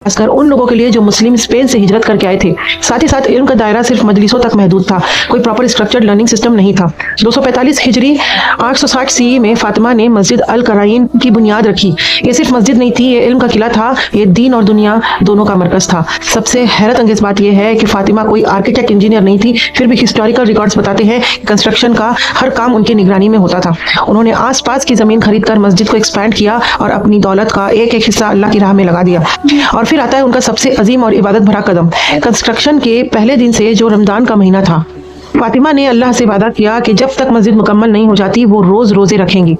खास कर उन लोगों के लिए जो मुस्लिम स्पेन से हिजरत करके आए थे। साथ ही साथ इल्म का दायरा सिर्फ मजलिसों तक महदूद था, कोई प्रॉपर स्ट्रक्चर्ड लर्निंग सिस्टम नहीं था। 245 हिजरी 860 सीई में फातिमा ने मस्जिद अल कराइन की बुनियाद रखी। ये सिर्फ मस्जिद नहीं थी, ये इल्म का किला था, ये दीन और दुनिया दोनों का मरकज था। सबसे हैरत अंगेज बात यह है कि फातिमा कोई आर्किटेक्ट इंजीनियर नहीं थी, फिर भी हिस्टोरिकल रिकॉर्ड्स बताते हैं कंस्ट्रक्शन का हर काम उनकी निगरानी में होता था। उन्होंने आस पास की जमीन खरीद कर मस्जिद को एक्सपैंड किया और अपनी दौलत का एक एक हिस्सा अल्लाह की राह में लगा दिया। और फिर आता है उनका सबसे अजीम और इबादत भरा कदम, कंस्ट्रक्शन के पहले दिन से जो रमजान का महीना था। फातिमा ने अल्लाह से वादा किया कि जब तक मस्जिद मुकम्मल नहीं हो जाती वो रोज रोजे रखेंगी।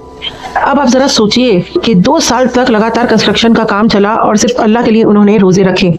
अब आप जरा सोचिए कि 2 साल तक लगातार कंस्ट्रक्शन का काम चला और सिर्फ अल्लाह के लिए उन्होंने रोजे रखे।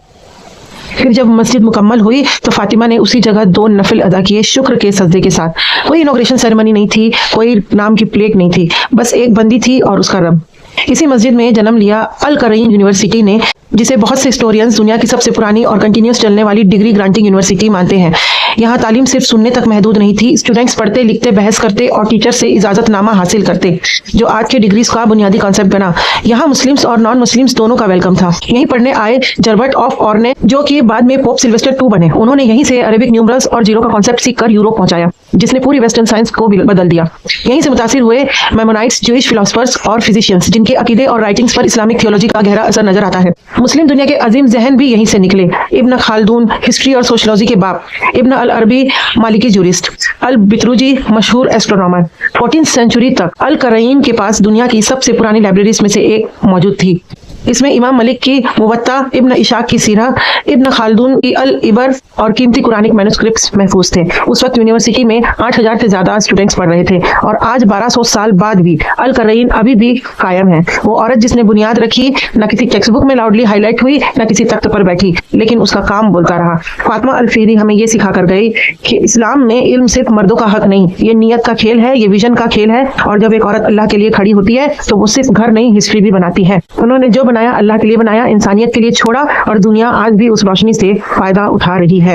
फिर जब मस्जिद मुकम्मल हुई तो फातिमा ने उसी जगह 2 नफिल अदा किए शुक्र के सजदे के साथ। कोई इनॉग्रेशन सेरेमनी नहीं थी, कोई नाम की प्लेट नहीं थी, बस एक बंदी थी और उसका रब। इसी मस्जिद में जन्म लिया अल कराइन यूनिवर्सिटी ने, जिसे बहुत से हिस्टोरियंस दुनिया की सबसे पुरानी और कंटिन्यूस चलने वाली डिग्री ग्रांटिंग यूनिवर्सिटी मानते हैं। यहाँ तालीम सिर्फ सुनने तक महदूद नहीं थी, स्टूडेंट्स पढ़ते लिखते बहस करते और टीचर से इजाजतनामा हासिल करते, जो आज के डिग्रीज का बुनियादी कॉन्सेप्ट बना। यहाँ मुस्लिम्स और नॉन मुस्लिम्स दोनों का वेलकम था। यहीं पढ़ने आए जर्बर्ट ऑफ ऑर्ने, जो कि बाद में पोप सिल्वेस्टर II बने, उन्होंने यहीं से अरेबिक न्यूमरल्स और जीरो का कॉन्सेप्ट सीख कर यूरोप पहुंचाया, जिसने पूरी वेस्टर्न साइंस को बदल दिया। यहीं से मुतासिर हुए मैमोनाइट्स, ज्यूइश फिलोसफर्स और फिजिशियंस, जिनके अकीदे और राइटिंग्स पर इस्लामिक थियोलॉजी का गहरा असर नजर आता है। मुस्लिम दुनिया के अजीम जहन भी यहीं से निकले। इब्न खालदून हिस्ट्री और सोशलॉजी के बाप, इब्न अल अरबी मालिकी जूरिस्ट, अल बितरूजी मशहूर एस्ट्रोनॉमर। 14th सेंचुरी तक अल कराइन के पास दुनिया की सबसे पुरानी लाइब्रेरीज में से एक मौजूद थी। इसमें इमाम मलिक की मुवत्ता, इब्न इशाक की सीरा, इब्न खालदून की अल इबर और कीमती कुरानिक मैन्युस्क्रिप्ट्स महफूज थे। उस वक्त यूनिवर्सिटी में 8000 से ज्यादा स्टूडेंट्स पढ़ रहे थे और आज 1200 साल बाद भी अल कराइन अभी भी कायम है। वो औरत जिसने बुनियाद रखी न किसी टेक्स्ट बुक में लाउडली हाईलाइट हुई, न किसी तख्त पर बैठी, लेकिन उसका काम बोलता रहा। फातिमा अल फीरी हमें ये सिखा कर गई कि इस्लाम में इल्म सिर्फ मर्दों का हक नहीं, ये नियत का खेल है, ये विजन का खेल है। और जब एक औरत अल्लाह के लिए खड़ी होती है तो वो सिर्फ घर नहीं, हिस्ट्री भी बनाती है। उन्होंने जो बनाया अल्लाह के लिए बनाया, इंसानियत के लिए छोड़ा और दुनिया आज भी उस रोशनी से फायदा उठा रही है।